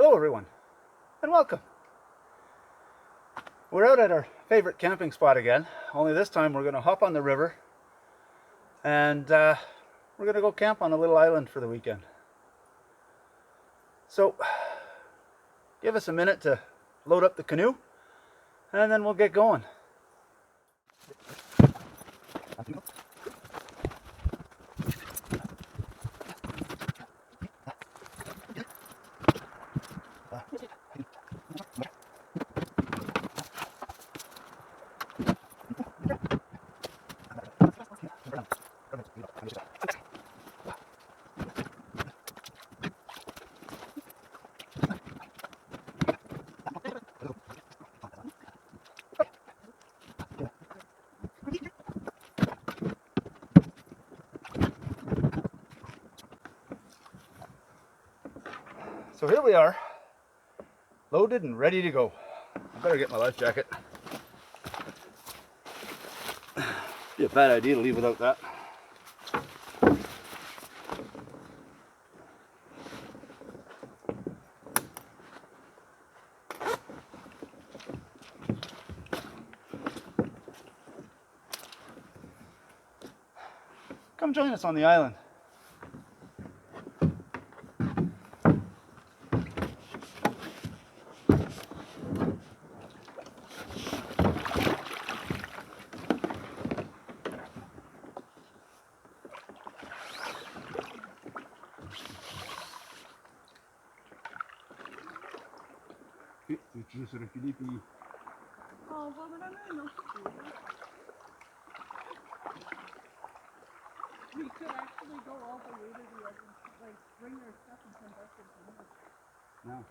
Hello everyone, and welcome. We're out at our favorite camping spot again, only this time we're going to hop on the river and we're going to go camp on a little island for the weekend. So give us a minute to load up the canoe and then we'll get going. So here we are, loaded and ready to go. I better get my life jacket. Be a bad idea to leave without that. Come join us on the island. We could actually go all the way to the other, like bring our stuff and come back and come back. No.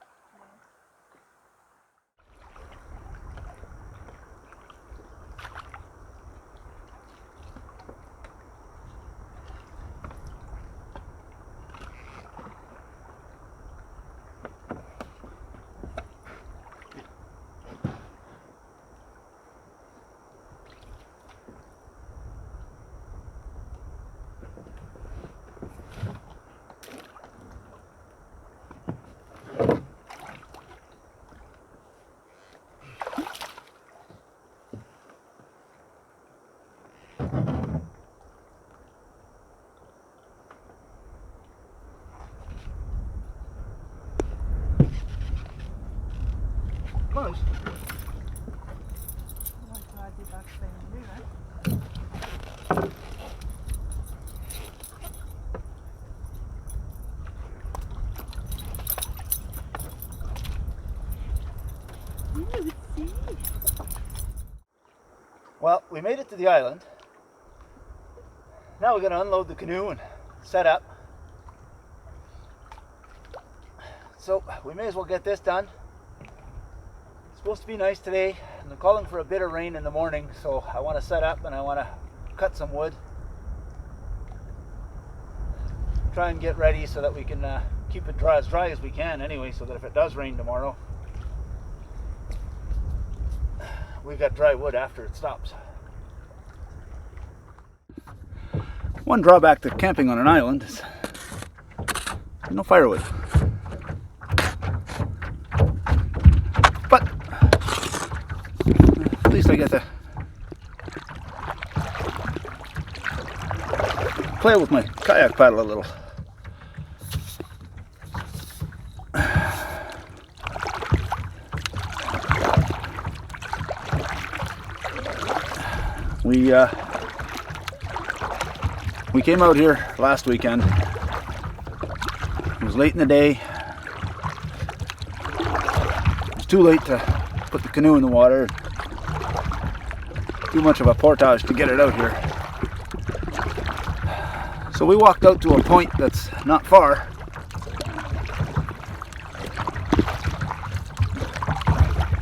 Close. Well, we made it to the island. Now we're going to unload the canoe and set up. So we may as well get this done. It's supposed to be nice today, and they're calling for a bit of rain in the morning, so I want to set up and I want to cut some wood. Try and get ready so that we can keep it dry as we can anyway, so that if it does rain tomorrow, we've got dry wood after it stops. One drawback to camping on an island is no firewood. But at least I get to play with my kayak paddle a little. We came out here last weekend. It was late in the day. It was too late to put the canoe in the water. Too much of a portage to get it out here. So we walked out to a point that's not far.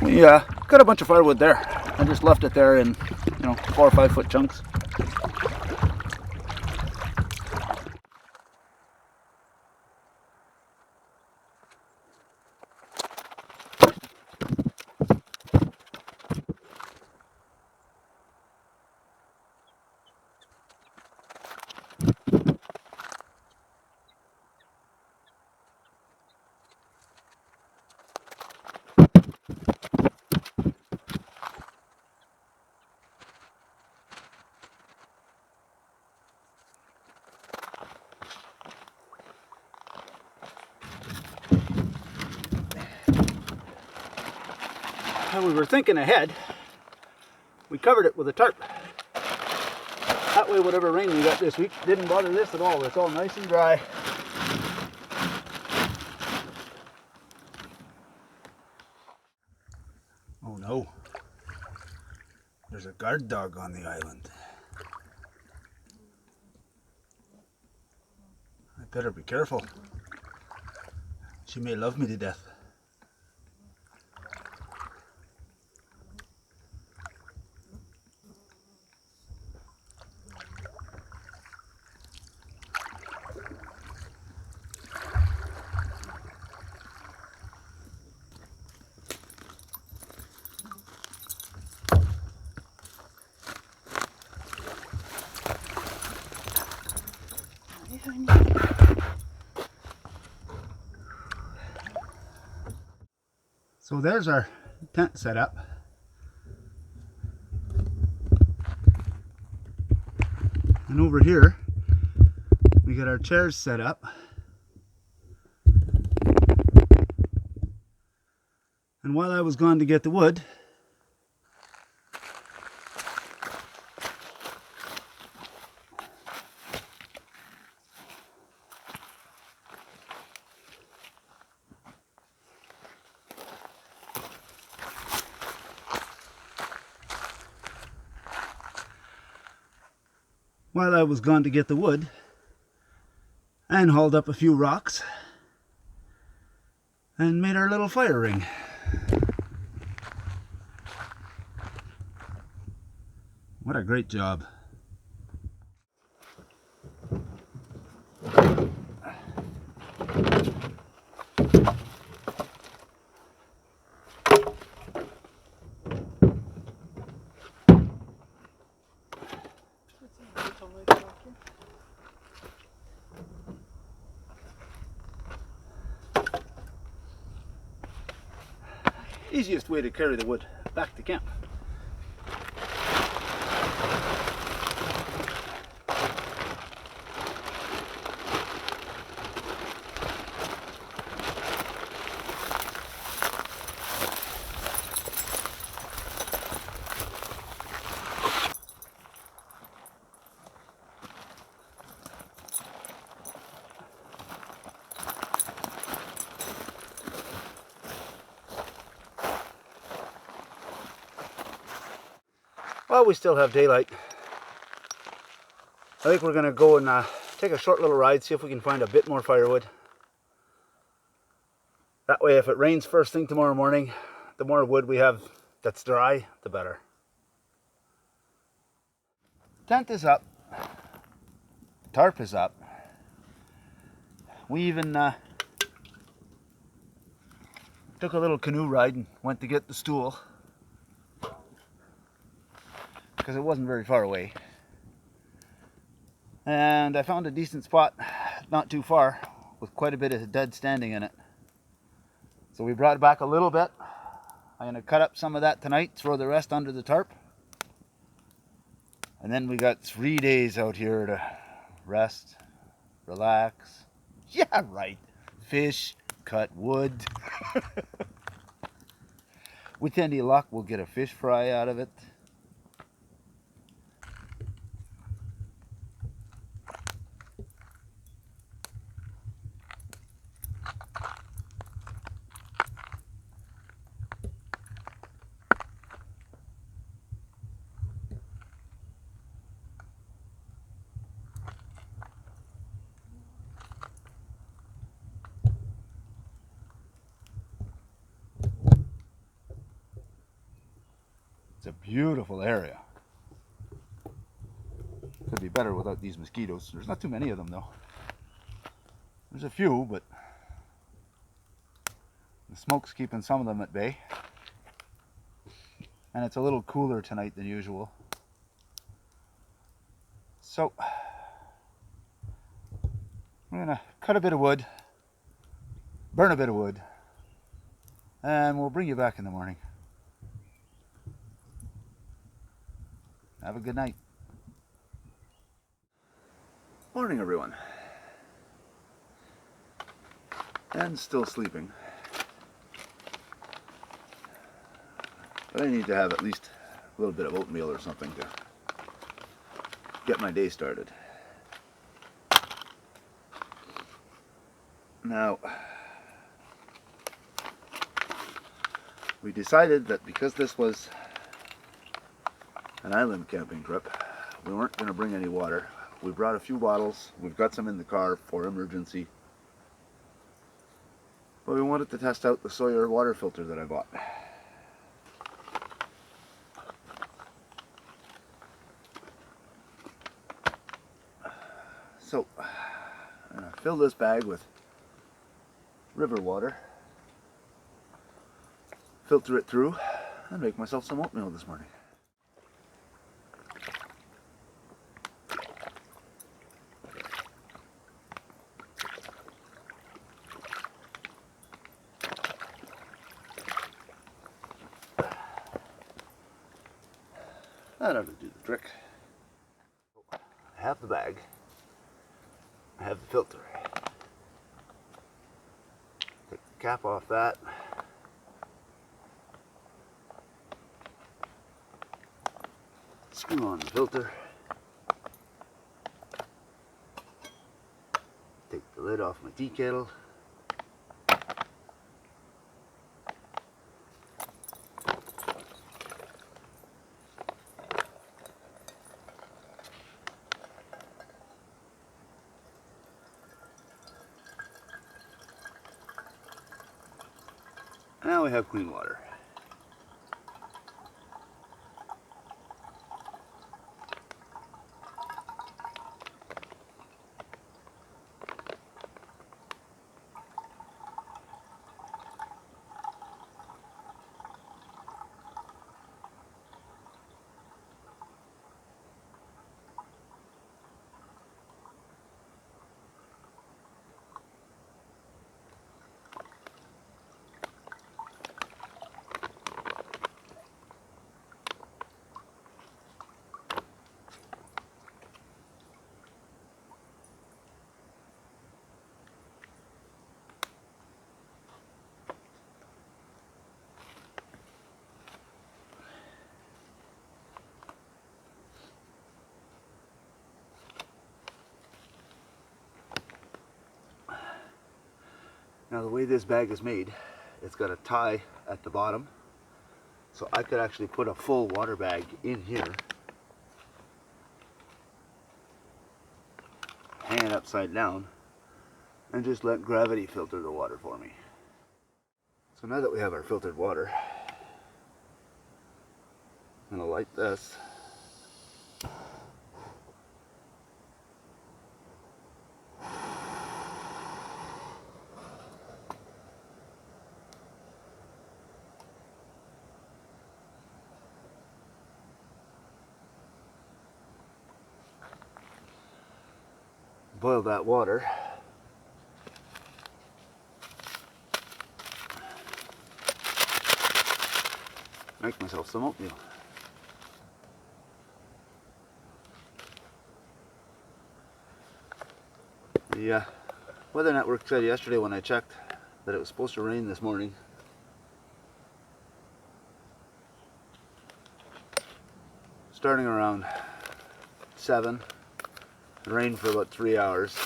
We got a bunch of firewood there. I just left it there in 4 or 5 foot chunks. we were thinking ahead. We covered it with a tarp. That way whatever rain we got this week didn't bother this at all. It's all nice and dry. Oh no. There's a guard dog on the island. I better be careful. She may love me to death. So there's our tent set up. And over here, we got our chairs set up. And while I was gone to get the wood, and hauled up a few rocks and made our little fire ring. What a great job. Easiest way to carry the wood back to camp. Well, we still have daylight. I think we're going to go and take a short little ride, see if we can find a bit more firewood. That way, if it rains first thing tomorrow morning, the more wood we have that's dry, the better. Tent is up. Tarp is up. We even took a little canoe ride and went to get the stool, because it wasn't very far away. And I found a decent spot not too far with quite a bit of dead standing in it. So we brought it back a little bit. I'm going to cut up some of that tonight, throw the rest under the tarp. And then we got 3 days out here to rest, relax. Yeah, right. Fish, cut wood. With any luck, we'll get a fish fry out of it. It's a beautiful area. Could be better without these mosquitoes. There's not too many of them though. There's a few, but the smoke's keeping some of them at bay. And it's a little cooler tonight than usual. So we're gonna cut a bit of wood, burn a bit of wood, and we'll bring you back in the morning. Have a good night. Morning, everyone. And still sleeping. But I need to have at least a little bit of oatmeal or something to get my day started. Now, we decided that because this was an island camping trip, we weren't going to bring any water. We brought a few bottles. We've got some in the car for emergency. But we wanted to test out the Sawyer water filter that I bought. So, I'm going to fill this bag with river water, filter it through, and make myself some oatmeal this morning. That ought to do the trick. I have the bag. I have the filter. Take the cap off that. Screw on the filter. Take the lid off my tea kettle. Now we have clean water. Now the way this bag is made, it's got a tie at the bottom, so I could actually put a full water bag in here, hang it upside down, and just let gravity filter the water for me. So now that we have our filtered water, I'm going to light this. Boil that water. Make myself some oatmeal. The weather network said yesterday when I checked that it was supposed to rain this morning. Starting around 7. Rain for about 3 hours,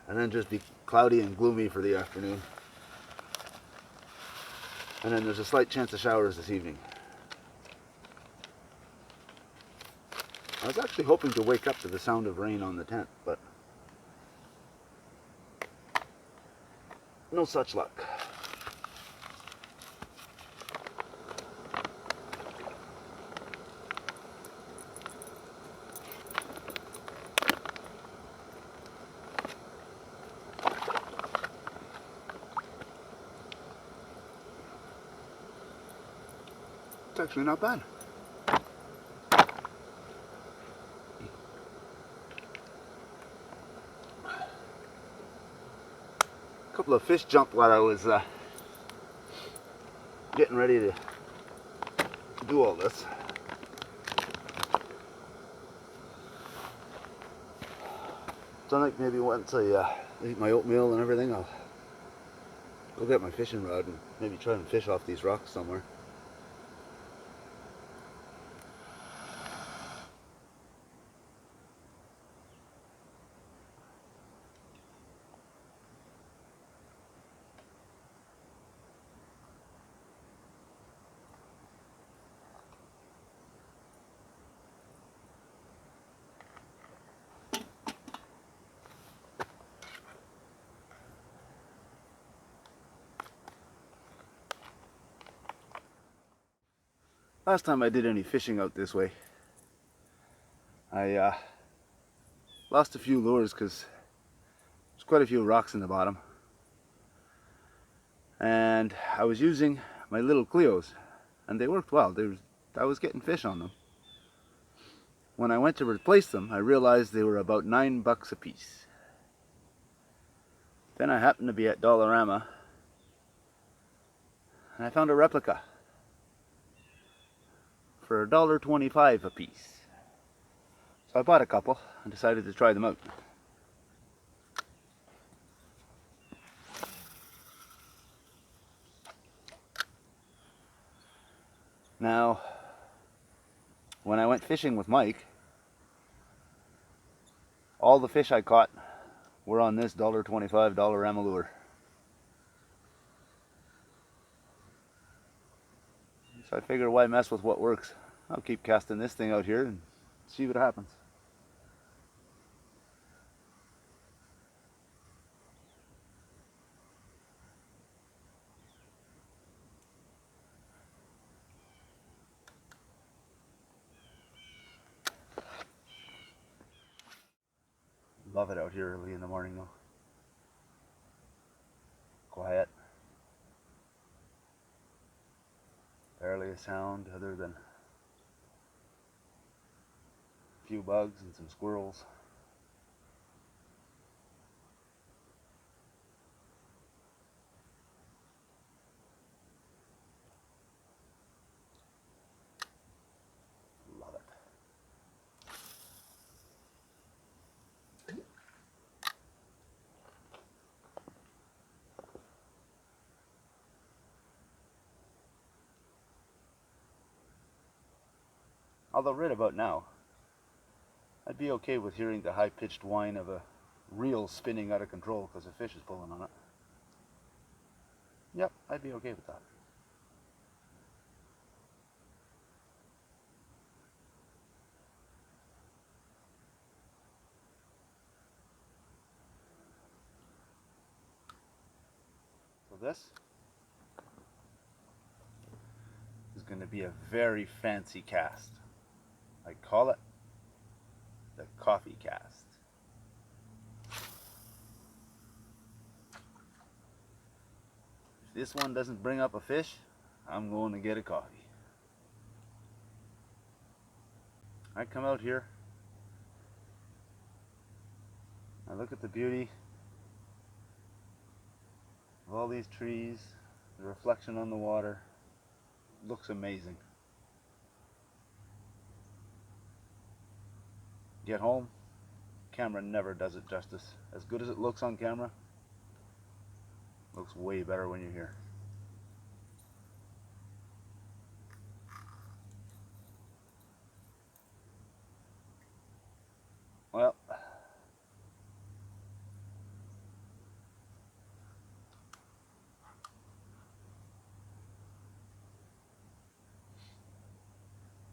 and then just be cloudy and gloomy for the afternoon. And then there's a slight chance of showers this evening. I was actually hoping to wake up to the sound of rain on the tent, but no such luck. It's actually not bad. A couple of fish jumped while I was getting ready to do all this. So I think maybe once I eat my oatmeal and everything, I'll go get my fishing rod and maybe try and fish off these rocks somewhere. Last time I did any fishing out this way, I lost a few lures because there's quite a few rocks in the bottom. And I was using my little Cleos, and they worked well. I was getting fish on them. When I went to replace them, I realized they were about $9 a piece. Then I happened to be at Dollarama, and I found a replica for $1.25 a piece. So I bought a couple and decided to try them out. Now, when I went fishing with Mike, all the fish I caught were on this $1.25 Dollarama lure. So I figure, why mess with what works? I'll keep casting this thing out here and see what happens. Love it out here early in the morning though. Quiet. Barely a sound other than a few bugs and some squirrels. Love it. Although right about now, I'd be okay with hearing the high-pitched whine of a reel spinning out of control because a fish is pulling on it. Yep, I'd be okay with that. So this is going to be a very fancy cast. I call it the coffee cast. If this one doesn't bring up a fish, I'm going to get a coffee. I come out here, I look at the beauty of all these trees, the reflection on the water. It looks amazing. Get home, camera never does it justice. As good as it looks on camera, looks way better when you're here. Well,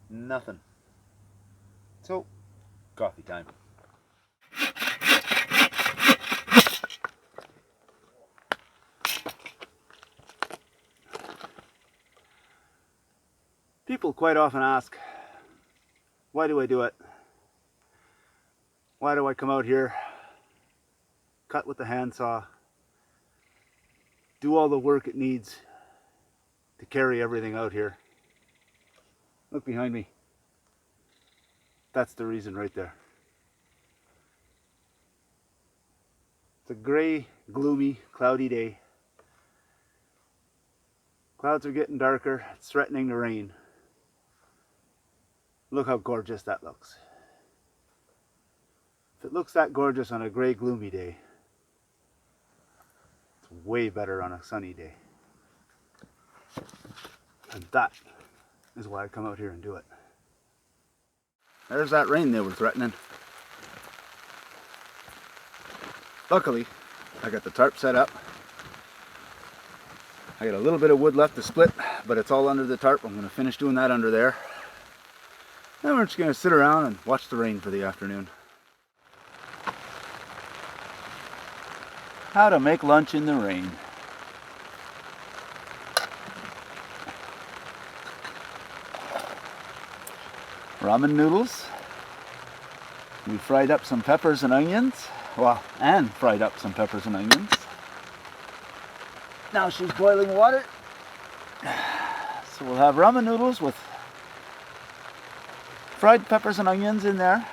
nothing. So, coffee time. People quite often ask, why do I do it? Why do I come out here, cut with the handsaw, do all the work it needs to carry everything out here? Look behind me. That's the reason right there. It's a gray, gloomy, cloudy day. Clouds are getting darker. It's threatening to rain. Look how gorgeous that looks. If it looks that gorgeous on a gray, gloomy day, it's way better on a sunny day. And that is why I come out here and do it. There's that rain they were threatening. Luckily, I got the tarp set up. I got a little bit of wood left to split, but it's all under the tarp. I'm going to finish doing that under there. Then we're just going to sit around and watch the rain for the afternoon. How to make lunch in the rain. ramen noodles. We fried up some peppers and onions. Well, Anne fried up some peppers and onions. Now she's boiling water. So we'll have ramen noodles with fried peppers and onions in there.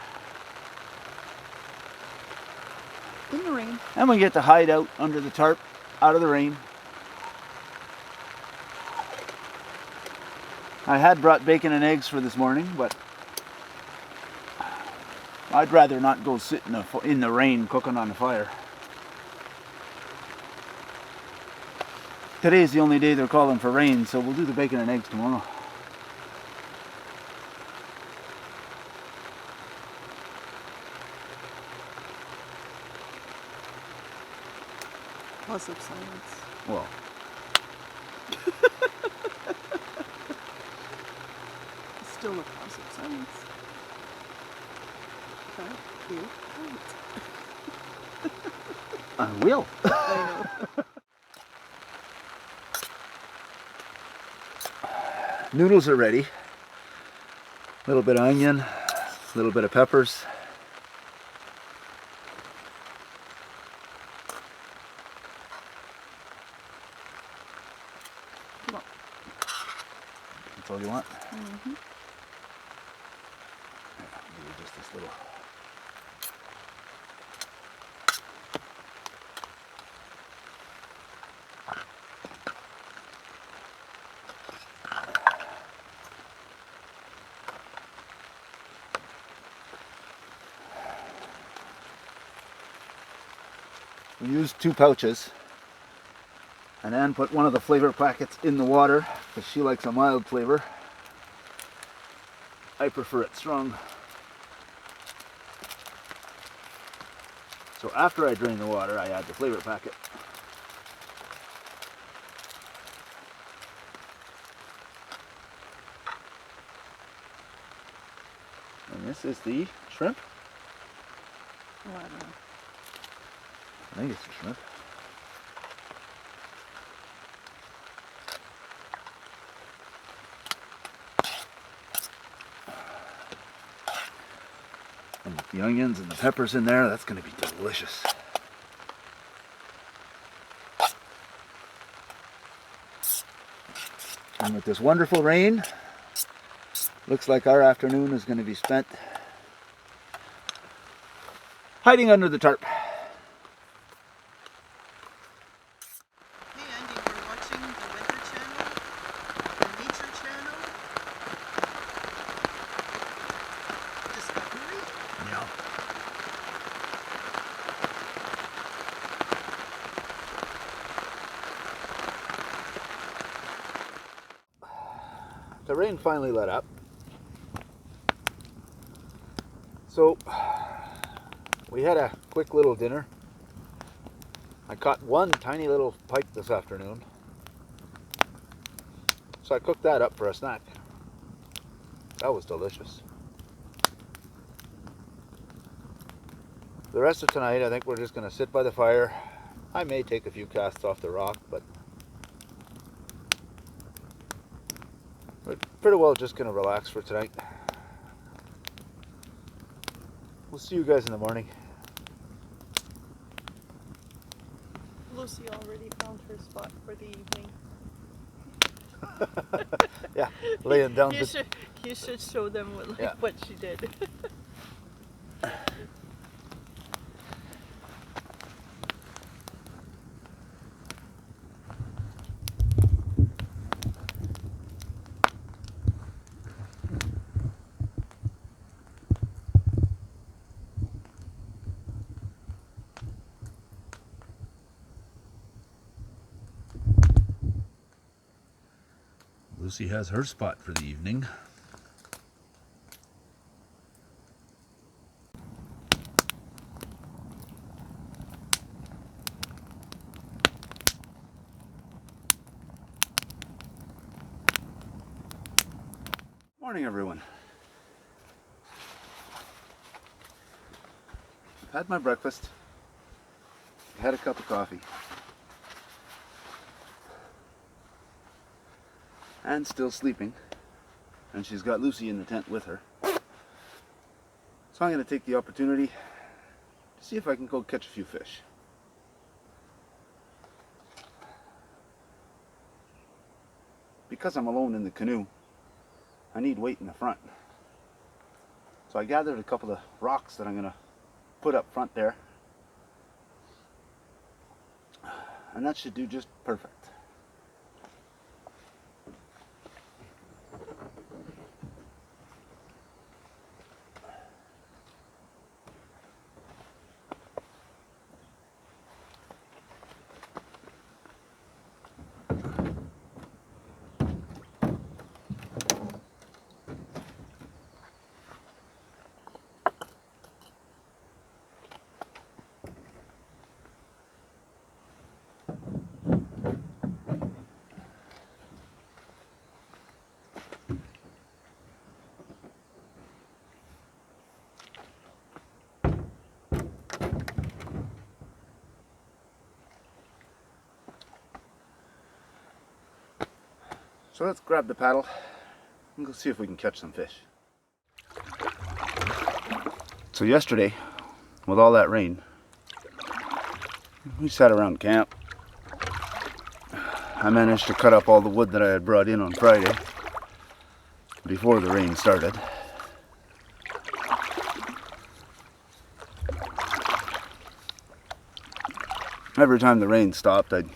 In the rain. And we get to hide out under the tarp, out of the rain. I had brought bacon and eggs for this morning, but I'd rather not go sit in the rain cooking on the fire. Today's the only day they're calling for rain, so we'll do the bacon and eggs tomorrow. Plus of silence. Well, Still a plus of silence. But you won't. I will. I know. Noodles are ready. A little bit of onion, a little bit of peppers. Come on. That's all you want? Mm-hmm. Give you just this little. We used 2 pouches, and Anne put one of the flavor packets in the water because she likes a mild flavor. I prefer it strong. So after I drain the water, I add the flavor packet. And this is the shrimp. Oh, I don't know. I think it's the shrimp. And with the onions and the peppers in there, that's going to be delicious. And with this wonderful rain, looks like our afternoon is going to be spent hiding under the tarp. Hey Andy, we're watching the Weather Channel, the Nature Channel, Discovery. Yeah. The rain finally let up. So we had a quick little dinner. I caught one tiny little pike this afternoon. So I cooked that up for a snack. That was delicious. The rest of tonight, I think we're just going to sit by the fire. I may take a few casts off the rock, but we're pretty well just going to relax for tonight. We'll see you guys in the morning. Lucy already found her spot for the evening. Yeah, laying down. You should show them what she did. Lucy has her spot for the evening. Morning, everyone. I've had my breakfast. I had a cup of coffee. Anne's still sleeping, and she's got Lucy in the tent with her. So I'm going to take the opportunity to see if I can go catch a few fish. Because I'm alone in the canoe, I need weight in the front. So I gathered a couple of rocks that I'm going to put up front there. And that should do just perfect. So let's grab the paddle and go see if we can catch some fish. So yesterday, with all that rain, we sat around camp. I managed to cut up all the wood that I had brought in on Friday before the rain started. Every time the rain stopped, I'd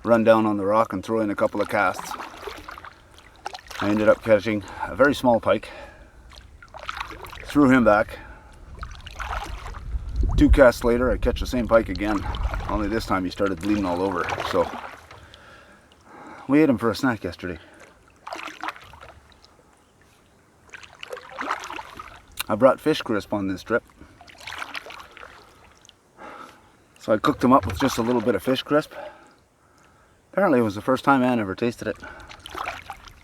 run down on the rock and throw in a couple of casts. I ended up catching a very small pike, threw him back. 2 casts later, I catch the same pike again, only this time he started bleeding all over. So we ate him for a snack yesterday. I brought fish crisp on this trip, so I cooked them up with just a little bit of fish crisp. Apparently it was the first time Anne ever tasted it.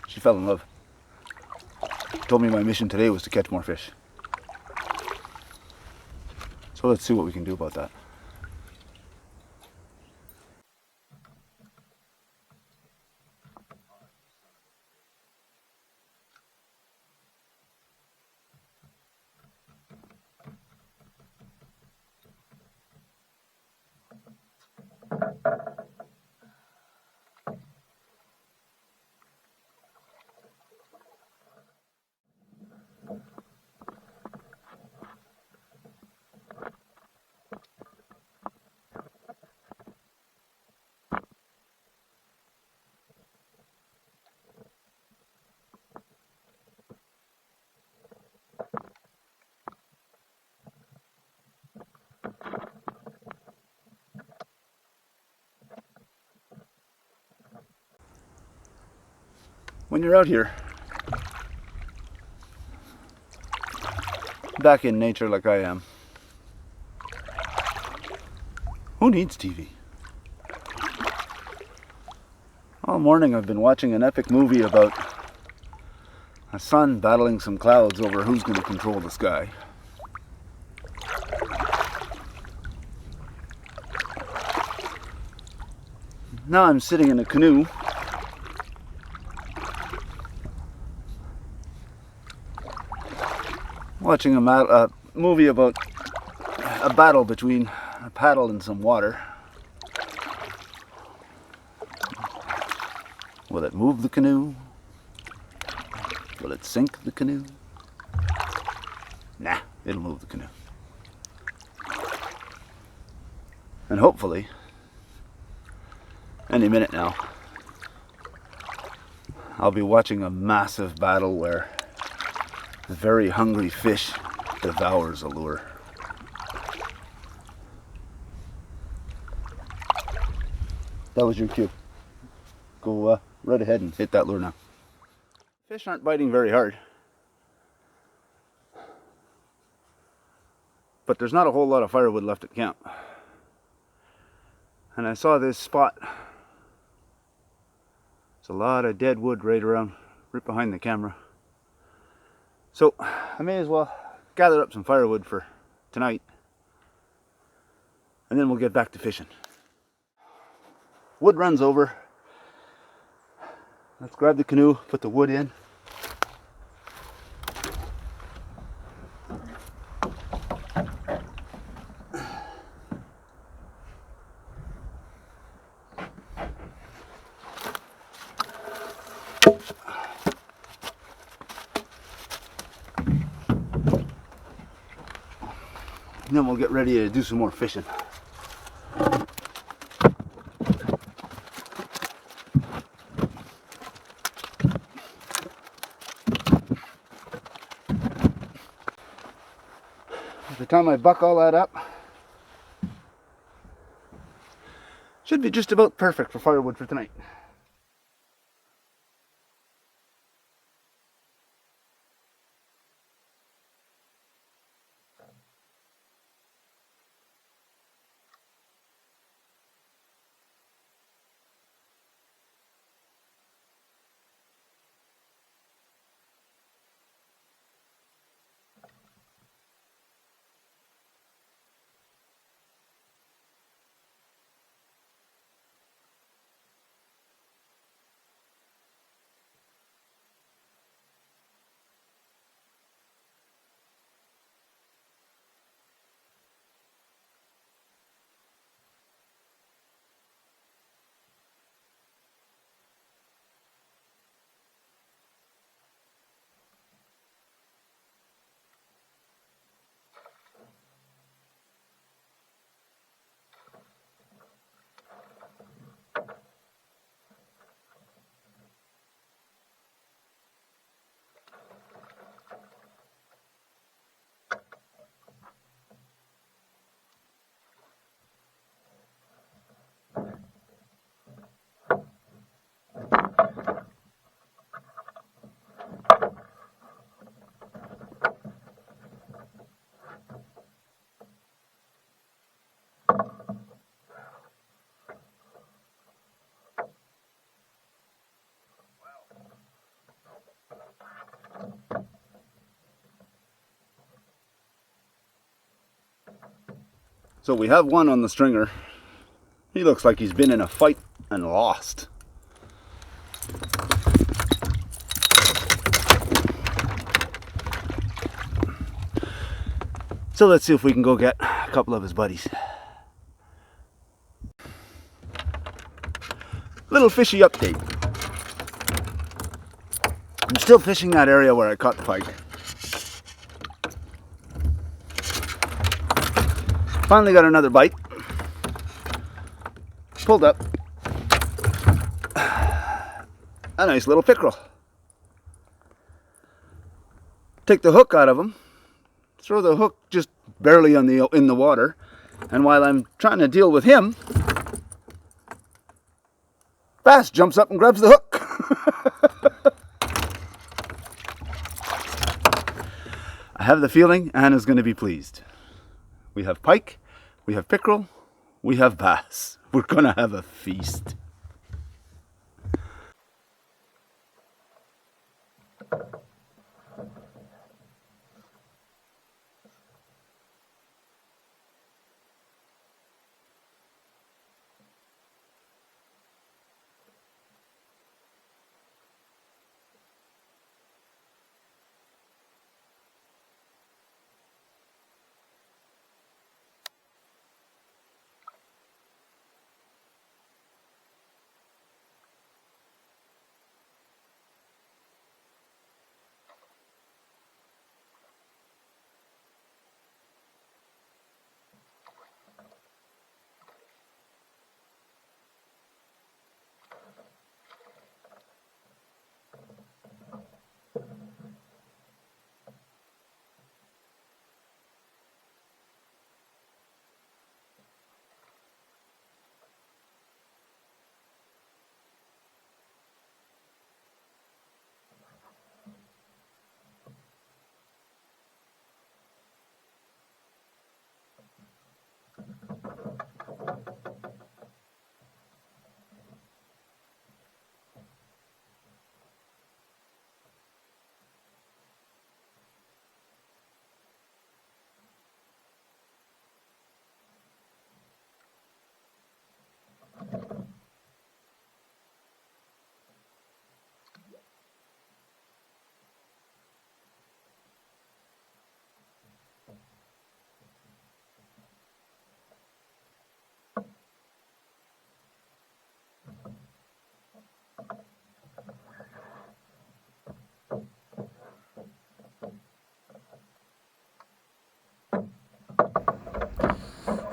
She fell in love. Told me my mission today was to catch more fish. So let's see what we can do about that. When you're out here, back in nature like I am, who needs TV? All morning I've been watching an epic movie about a sun battling some clouds over who's going to control the sky. Now I'm sitting in a canoe watching a movie about a battle between a paddle and some water. Will it move the canoe? Will it sink the canoe? Nah, it'll move the canoe. And hopefully, any minute now, I'll be watching a massive battle where the very hungry fish devours a lure. That was your cue. Go right ahead and hit that lure now. Fish aren't biting very hard, but there's not a whole lot of firewood left at camp. And I saw this spot. There's a lot of dead wood right behind the camera. So I may as well gather up some firewood for tonight, and then we'll get back to fishing. Wood runs over. Let's grab the canoe, put the wood in. then we'll get ready to do some more fishing. By the time I buck all that up, should be just about perfect for firewood for tonight. So we have one on the stringer. He looks like he's been in a fight and lost. So let's see if we can go get a couple of his buddies. Little fishy update. I'm still fishing that area where I caught the pike. Finally got another bite. Pulled up a nice little pickerel. Take the hook out of him, throw the hook just barely in the water, and while I'm trying to deal with him, bass jumps up and grabs the hook. I have the feeling Anna's going to be pleased. We have pike, we have pickerel, we have bass. We're going to have a feast.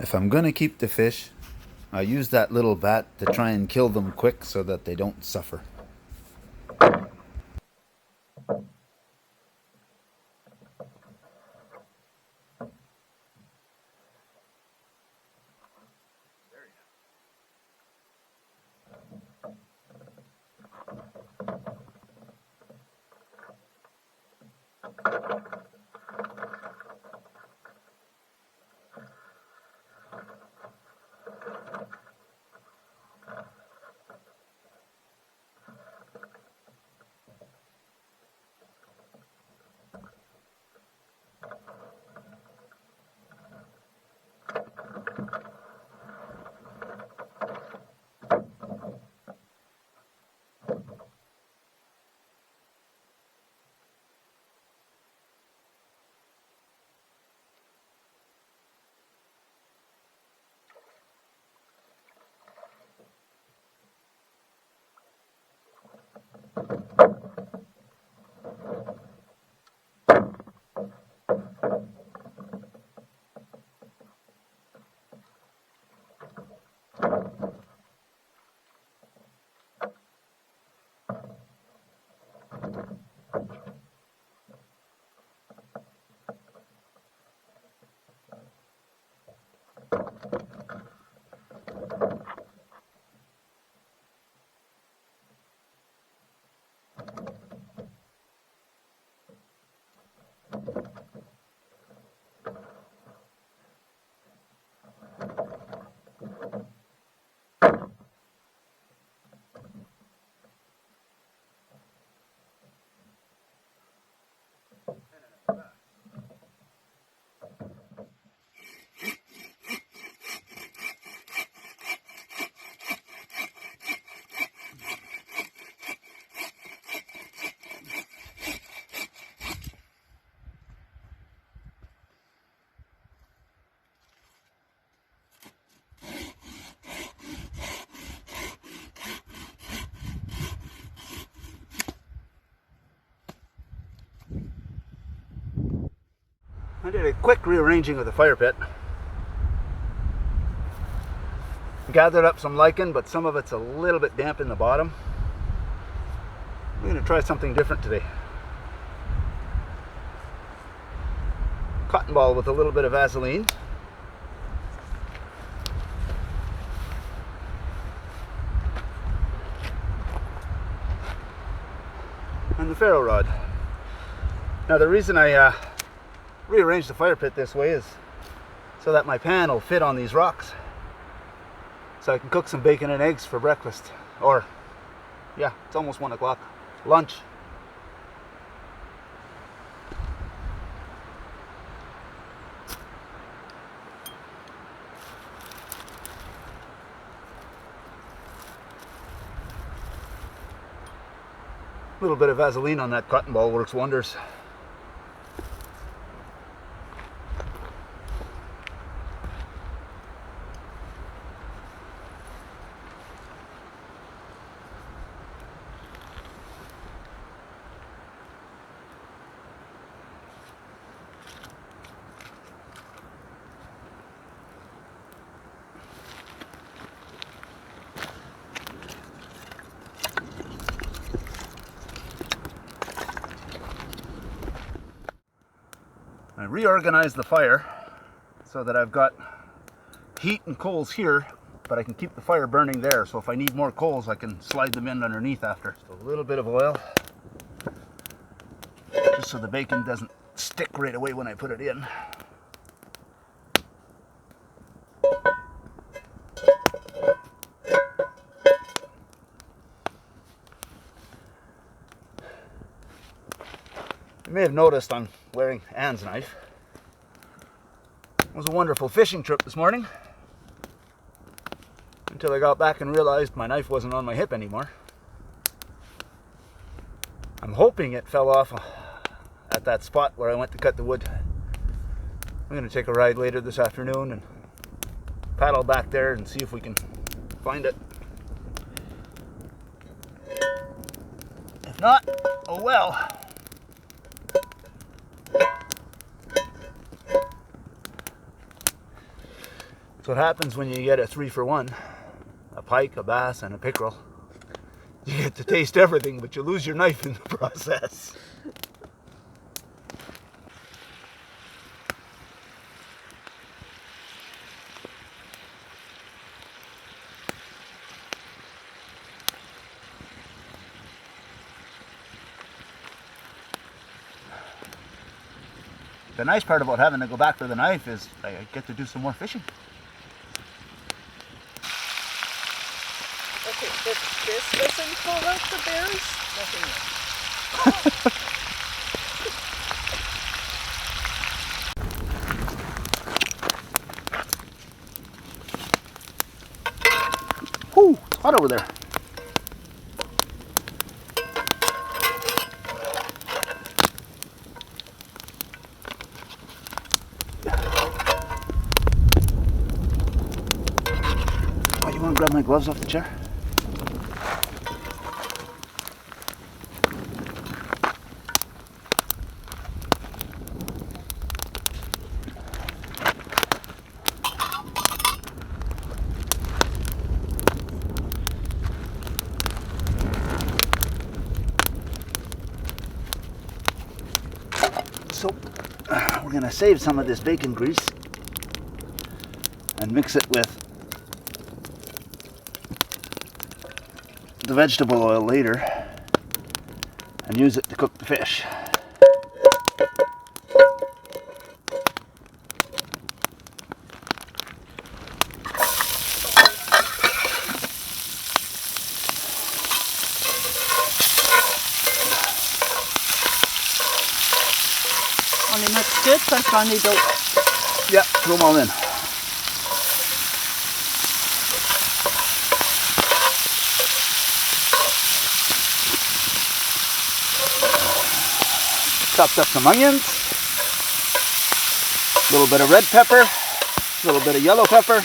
If I'm gonna keep the fish, I use that little bat to try and kill them quick so that they don't suffer. I did a quick rearranging of the fire pit. Gathered up some lichen, but some of it's a little bit damp in the bottom. We're going to try something different today. Cotton ball with a little bit of Vaseline. And the ferro rod. Now the reason I rearranged the fire pit this way is so that my pan will fit on these rocks, so I can cook some bacon and eggs for breakfast, or yeah, it's almost 1 o'clock, lunch. A little bit of Vaseline on that cotton ball works wonders. I reorganized the fire so that I've got heat and coals here, but I can keep the fire burning there, so if I need more coals I can slide them in underneath after. Just a little bit of oil, just so the bacon doesn't stick right away when I put it in. You may have noticed I'm wearing Anne's knife. It was a wonderful fishing trip this morning, until I got back and realized my knife wasn't on my hip anymore. I'm hoping it fell off at that spot where I went to cut the wood. I'm going to take a ride later this afternoon and paddle back there and see if we can find it. If not, oh well. That's what happens when you get a 3-for-1. A pike, a bass, and a pickerel. You get to taste everything, but you lose your knife in the process. The nice part about having to go back for the knife is I get to do some more fishing. Okay, if this doesn't pull out the bears, nothing will. Whew, it's hot over there. Oh, you want to grab my gloves off the chair? So we're going to save some of this bacon grease and mix it with the vegetable oil later and use it to cook the fish. On est matché, parce qu'on est d'eau. Yeah, throw them all in. Chopped up some onions, a little bit of red pepper, a little bit of yellow pepper.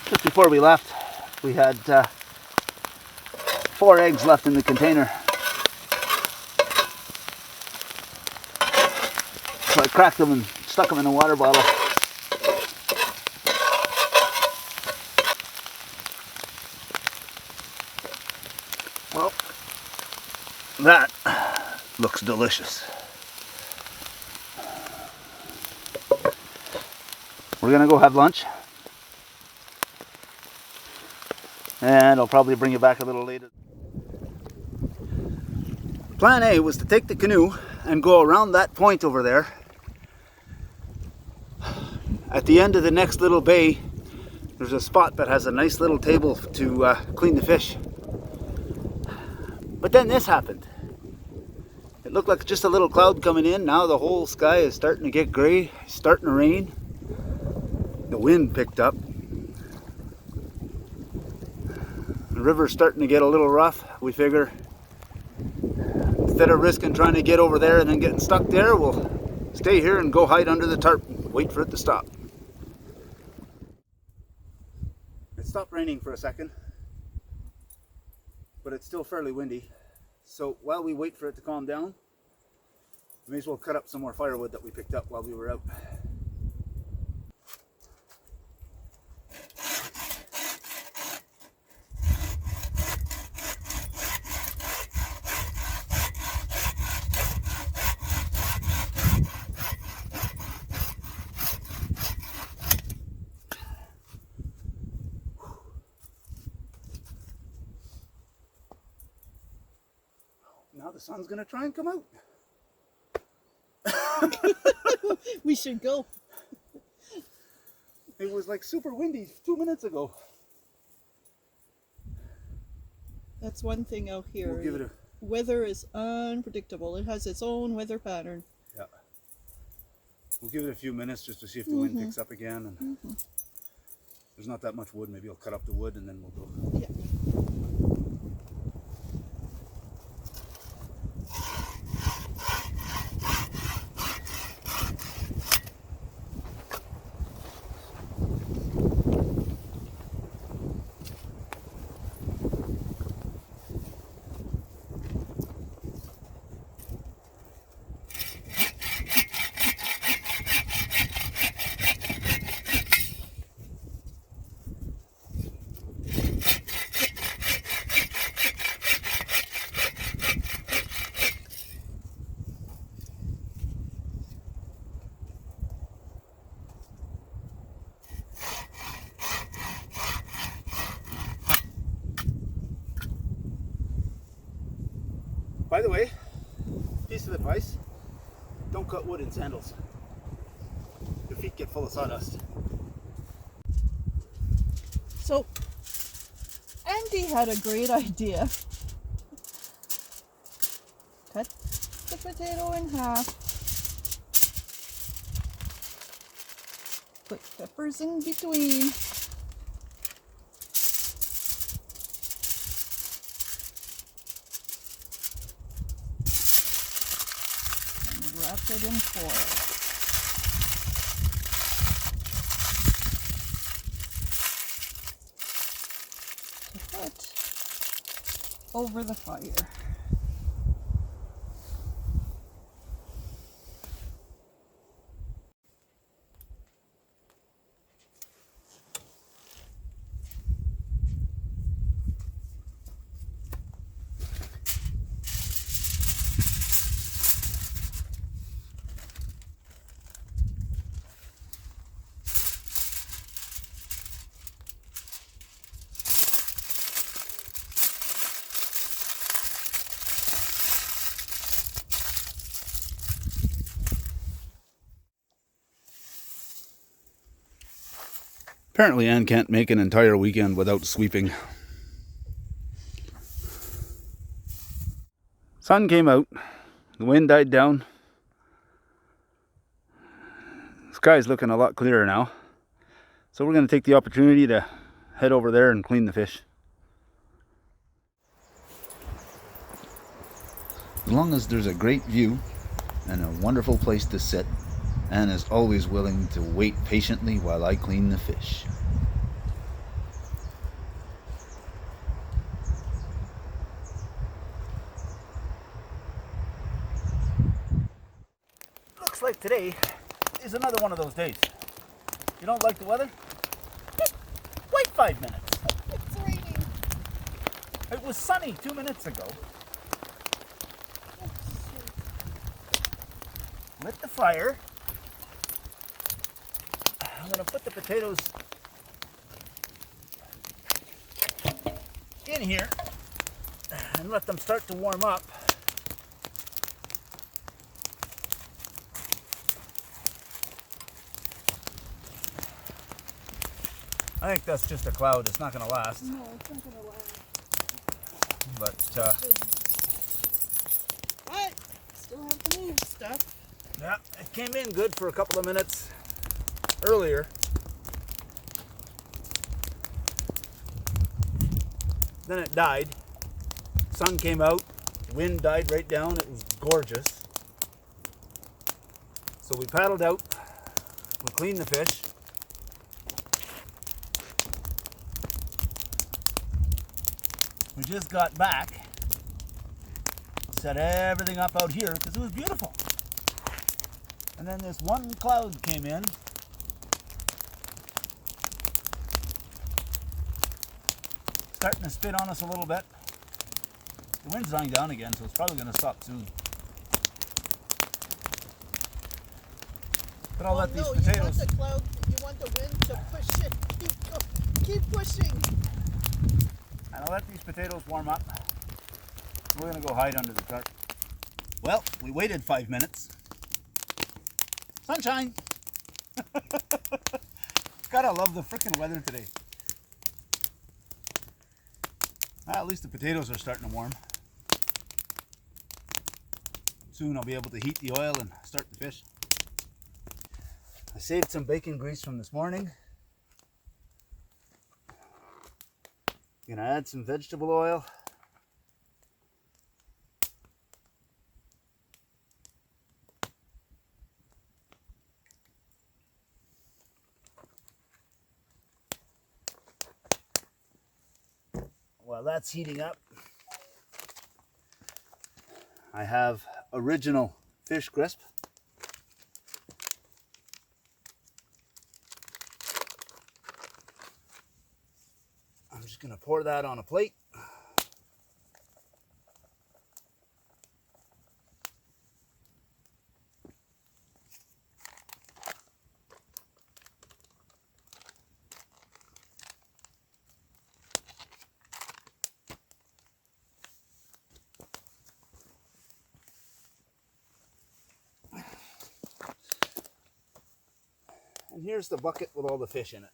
Just before we left, we had 4 eggs left in the container. So I cracked them and stuck them in a water bottle. Well, that looks delicious. We're gonna go have lunch. And I'll probably bring you back a little later. Plan A was to take the canoe and go around that point over there. At the end of the next little bay, there's a spot that has a nice little table to clean the fish. But then this happened. It looked like just a little cloud coming in. Now the whole sky is starting to get gray, starting to rain. The wind picked up. The river's starting to get a little rough. We figure instead of risking trying to get over there and then getting stuck there, we'll stay here and go hide under the tarp and wait for it to stop. It stopped raining for a second, but it's still fairly windy. So while we wait for it to calm down, we may as well cut up some more firewood that we picked up while we were out. Now the sun's gonna try and come out. We should go. It was like super windy 2 minutes ago. That's one thing out here. We'll give it a... Weather is unpredictable. It has its own weather pattern. Yeah. We'll give it a few minutes just to see if the wind picks up again. And there's not that much wood. Maybe I'll cut up the wood and then we'll go. Yeah. By the way, piece of advice, don't cut wood in sandals. Your feet get full of sawdust. So, Andy had a great idea. Cut the potato in half. Put peppers in between. And wrap it in foil. Over the fire. Apparently Anne can't make an entire weekend without sweeping. Sun came out, the wind died down. The sky's looking a lot clearer now. So we're going to take the opportunity to head over there and clean the fish. As long as there's a great view and a wonderful place to sit, Anne is always willing to wait patiently while I clean the fish. Looks like today is another one of those days. You don't like the weather? Wait 5 minutes. It's raining. It was sunny 2 minutes ago. Lit the fire. I'm going to put the potatoes in here and let them start to warm up. I think that's just a cloud. It's not going to last. No, it's not gonna last. But Still have to move stuff. yeah, it came in good for a couple of minutes earlier. Then it died. Sun came out. Wind died right down. It was gorgeous. So we paddled out. We cleaned the fish. We just got back. Set everything up out here because it was beautiful. And then this one cloud came in. Starting to spit on us a little bit. The wind's dying down again, so it's probably going to stop soon. But I'll let these potatoes. You want the cloud, you want the wind to push it. Keep pushing. And I'll let these potatoes warm up. We're going to go hide under the tarp. Well, we waited 5 minutes. Sunshine! Gotta love the frickin' weather today. At least the potatoes are starting to warm. Soon I'll be able to heat the oil and start the fish. I saved some bacon grease from this morning. Gonna add some vegetable oil. While that's heating up, I have original fish crisp. I'm just going to pour that on a plate. And here's the bucket with all the fish in it.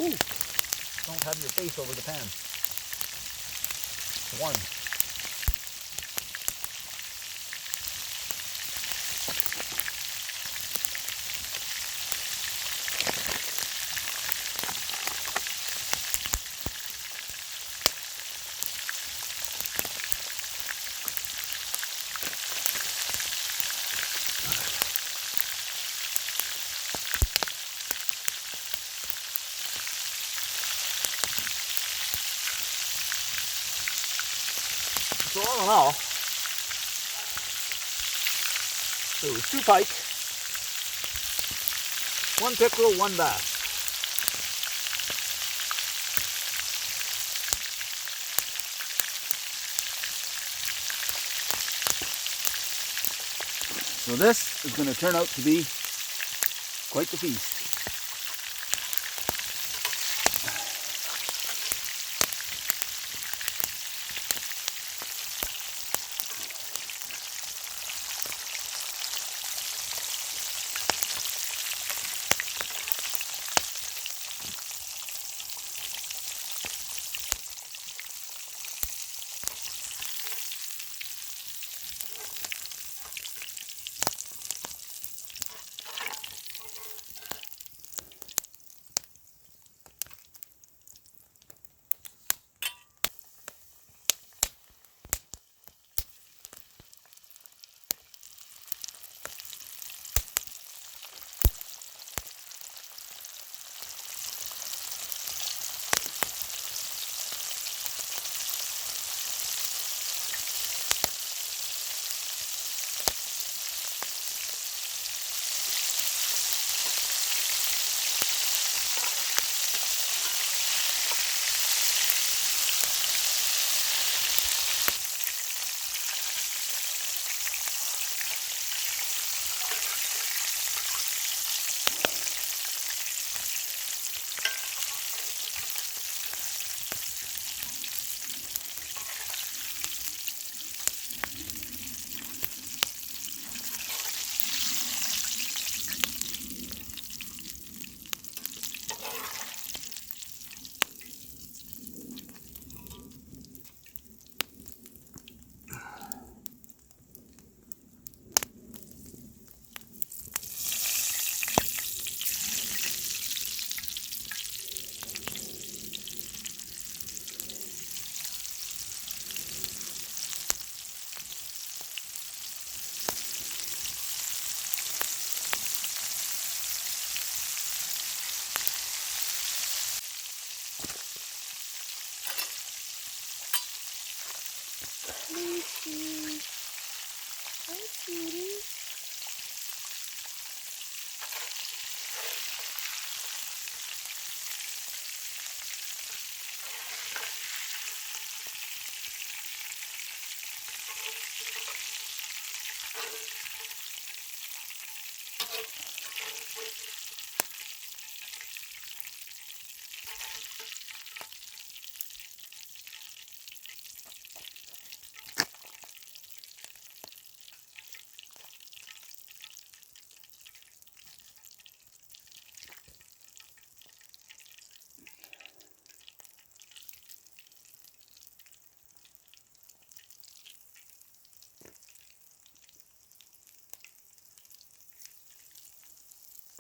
Ooh, don't have your face over the pan. It's warm. So all in all, there was 2 pike, 1 pickerel, 1 bass. So this is going to turn out to be quite the feast. Lucy. Hi, sweetie.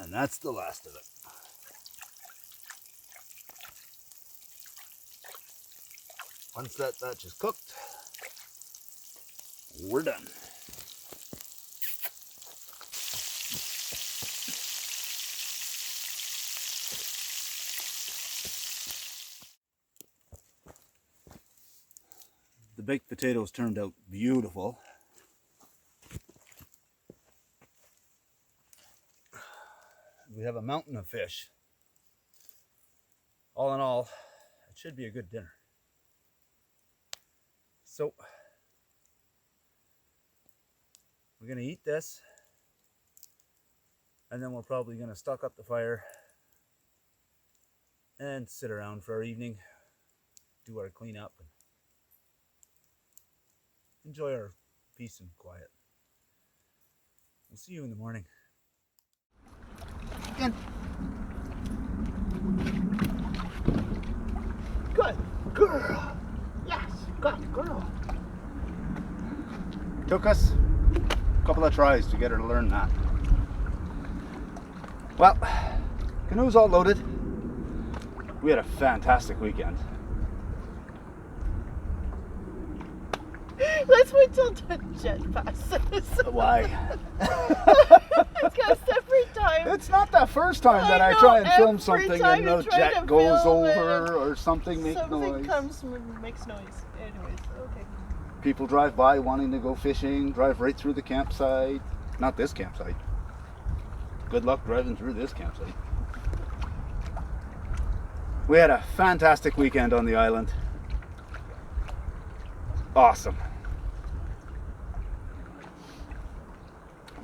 And that's the last of it. Once that batch is cooked, we're done. The baked potatoes turned out beautiful. We have a mountain of fish. All in all, it should be a good dinner. So, we're gonna eat this, and then we're probably gonna stock up the fire and sit around for our evening, do our cleanup, and enjoy our peace and quiet. We'll see you in the morning. Again. Good girl. Yes, good girl. Took us a couple of tries to get her to learn that. Well, canoe's all loaded. We had a fantastic weekend. Let's wait till the jet passes. Why? It's got separate time. It's not the first time that I know, try and film every something time and the you try jet to goes film over or something makes Something noise. comes and makes noise. Anyways, okay. People drive by wanting to go fishing, drive right through the campsite. Not this campsite. Good luck driving through this campsite. We had a fantastic weekend on the island. Awesome.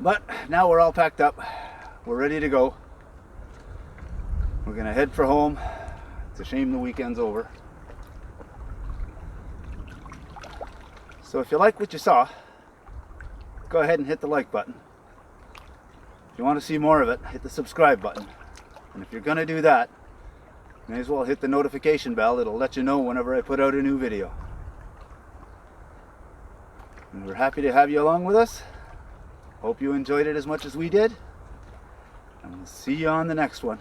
But now we're all packed up. We're ready to go. We're gonna head for home. It's a shame the weekend's over. So if you like what you saw, go ahead and hit the like button. If you want to see more of it, hit the subscribe button. And if you're gonna do that, you may as well hit the notification bell. It'll let you know whenever I put out a new video. And we're happy to have you along with us. Hope you enjoyed it as much as we did. And we'll see you on the next one.